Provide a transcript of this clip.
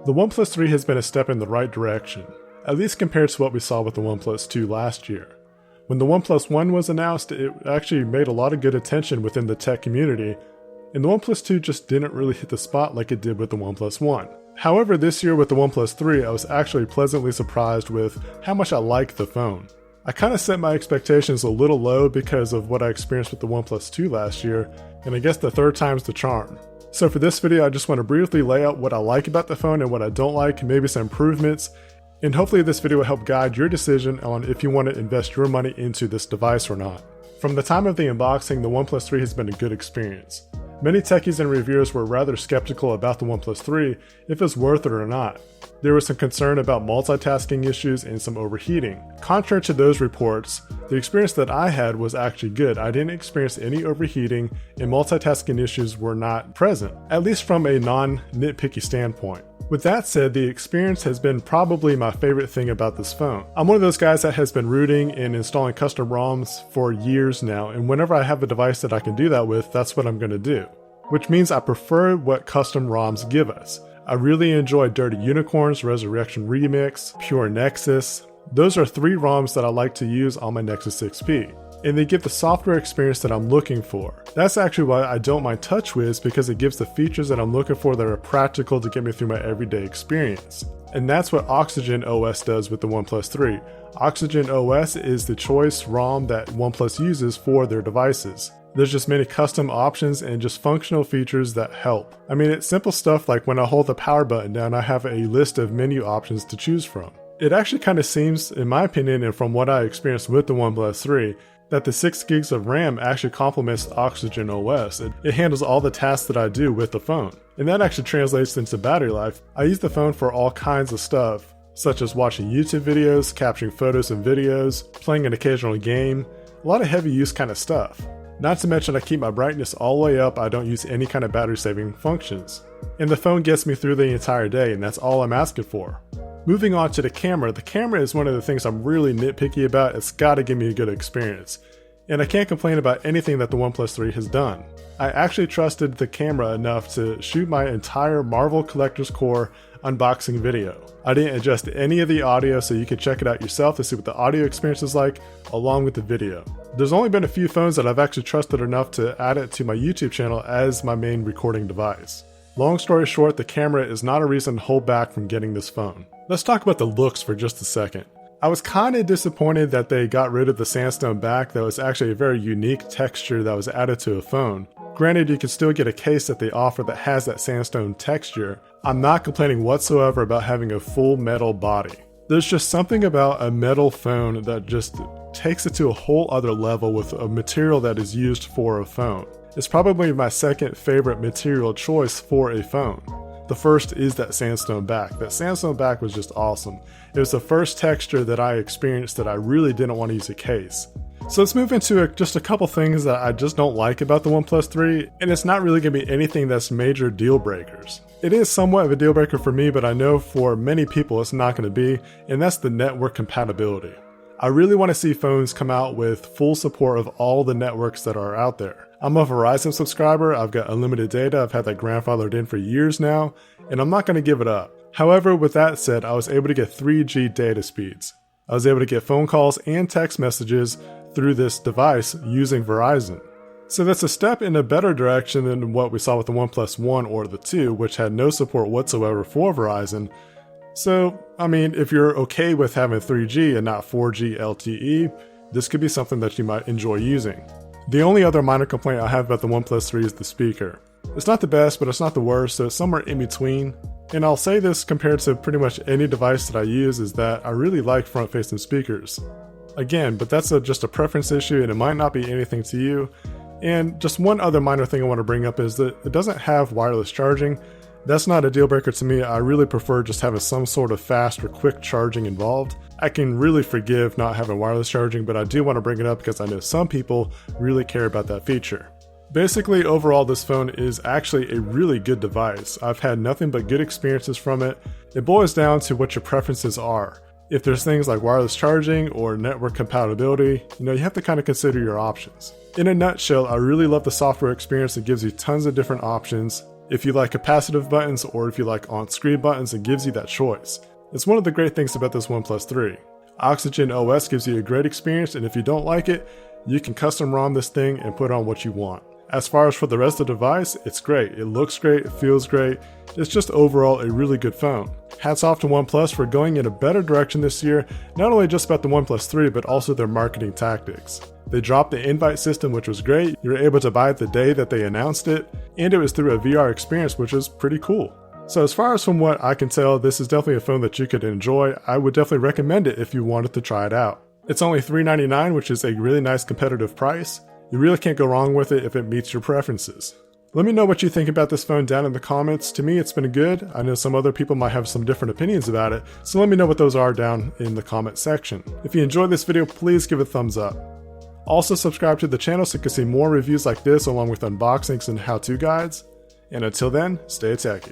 The OnePlus 3 has been a step in the right direction, at least compared to what we saw with the OnePlus 2 last year. When the OnePlus 1 was announced, it actually made a lot of good attention within the tech community, and the OnePlus 2 just didn't really hit the spot like it did with the OnePlus 1. However, this year with the OnePlus 3, I was actually pleasantly surprised with how much I liked the phone. I kind of set my expectations a little low because of what I experienced with the OnePlus 2 last year, and I guess the third time's the charm. So for this video, I just want to briefly lay out what I like about the phone and what I don't like, maybe some improvements, and hopefully this video will help guide your decision on if you want to invest your money into this device or not. From the time of the unboxing, the OnePlus 3 has been a good experience. Many techies and reviewers were rather skeptical about the OnePlus 3 if it's worth it or not. There was some concern about multitasking issues and some overheating. Contrary to those reports, the experience that I had was actually good. I didn't experience any overheating and multitasking issues were not present, at least from a non-nitpicky standpoint. With that said, the experience has been probably my favorite thing about this phone. I'm one of those guys that has been rooting and installing custom ROMs for years now, and whenever I have a device that I can do that with, that's what I'm going to do. Which means I prefer what custom ROMs give us. I really enjoy Dirty Unicorns, Resurrection Remix, Pure Nexus. Those are 3 ROMs that I like to use on my Nexus 6P. And they give the software experience that I'm looking for. That's actually why I don't mind TouchWiz, because it gives the features that I'm looking for that are practical to get me through my everyday experience. And that's what Oxygen OS does with the OnePlus 3. Oxygen OS is the choice ROM that OnePlus uses for their devices. There's just many custom options and just functional features that help. I mean, it's simple stuff like when I hold the power button down, I have a list of menu options to choose from. It actually kind of seems, in my opinion, and from what I experienced with the OnePlus 3, that the 6 gigs of RAM actually complements Oxygen OS. It handles all the tasks that I do with the phone. And that actually translates into battery life. I use the phone for all kinds of stuff, such as watching YouTube videos, capturing photos and videos, playing an occasional game, a lot of heavy use kind of stuff. Not to mention I keep my brightness all the way up, I don't use any kind of battery saving functions. And the phone gets me through the entire day, and that's all I'm asking for. Moving on to the camera is one of the things I'm really nitpicky about. It's gotta give me a good experience. And I can't complain about anything that the OnePlus 3 has done. I actually trusted the camera enough to shoot my entire Marvel Collector's Core unboxing video. I didn't adjust any of the audio, so you can check it out yourself to see what the audio experience is like, along with the video. There's only been a few phones that I've actually trusted enough to add it to my YouTube channel as my main recording device. Long story short, the camera is not a reason to hold back from getting this phone. Let's talk about the looks for just a second. I was kind of disappointed that they got rid of the sandstone back. That was actually a very unique texture that was added to a phone. Granted, you can still get a case that they offer that has that sandstone texture. I'm not complaining whatsoever about having a full metal body. There's just something about a metal phone that just takes it to a whole other level with a material that is used for a phone. It's probably my second favorite material choice for a phone. The first is that sandstone back. That sandstone back was just awesome. It was the first texture that I experienced that I really didn't want to use a case. So let's move into just a couple things that I just don't like about the OnePlus 3, and it's not really going to be anything that's major deal breakers. It is somewhat of a deal breaker for me, but I know for many people it's not going to be, and that's the network compatibility. I really want to see phones come out with full support of all the networks that are out there. I'm a Verizon subscriber, I've got unlimited data, I've had that grandfathered in for years now, and I'm not going to give it up. However, with that said, I was able to get 3G data speeds. I was able to get phone calls and text messages through this device using Verizon. So that's a step in a better direction than what we saw with the OnePlus 1 or the 2, which had no support whatsoever for Verizon. So, I mean, if you're okay with having 3G and not 4G LTE, this could be something that you might enjoy using. The only other minor complaint I have about the OnePlus 3 is the speaker. It's not the best, but it's not the worst, so it's somewhere in between. And I'll say this compared to pretty much any device that I use is that I really like front-facing speakers. Again, but that's just a preference issue and it might not be anything to you. And just one other minor thing I want to bring up is that it doesn't have wireless charging. That's not a deal breaker to me. I really prefer just having some sort of fast or quick charging involved. I can really forgive not having wireless charging, but I do want to bring it up because I know some people really care about that feature. Basically, overall, this phone is actually a really good device. I've had nothing but good experiences from it. It boils down to what your preferences are. If there's things like wireless charging or network compatibility, you have to kind of consider your options. In a nutshell, I really love the software experience. It gives you tons of different options. If you like capacitive buttons or if you like on-screen buttons, it gives you that choice. It's one of the great things about this OnePlus 3. Oxygen OS gives you a great experience, and if you don't like it, you can custom ROM this thing and put on what you want. As far as for the rest of the device, it's great. It looks great, it feels great. It's just overall a really good phone. Hats off to OnePlus for going in a better direction this year, not only just about the OnePlus 3, but also their marketing tactics. They dropped the invite system, which was great. You were able to buy it the day that they announced it, and it was through a VR experience, which was pretty cool. So as far as from what I can tell, this is definitely a phone that you could enjoy. I would definitely recommend it if you wanted to try it out. It's only $399, which is a really nice competitive price. You really can't go wrong with it if it meets your preferences. Let me know what you think about this phone down in the comments. To me, it's been good. I know some other people might have some different opinions about it, so let me know what those are down in the comment section. If you enjoyed this video, please give it a thumbs up. Also subscribe to the channel so you can see more reviews like this along with unboxings and how-to guides. And until then, stay techy.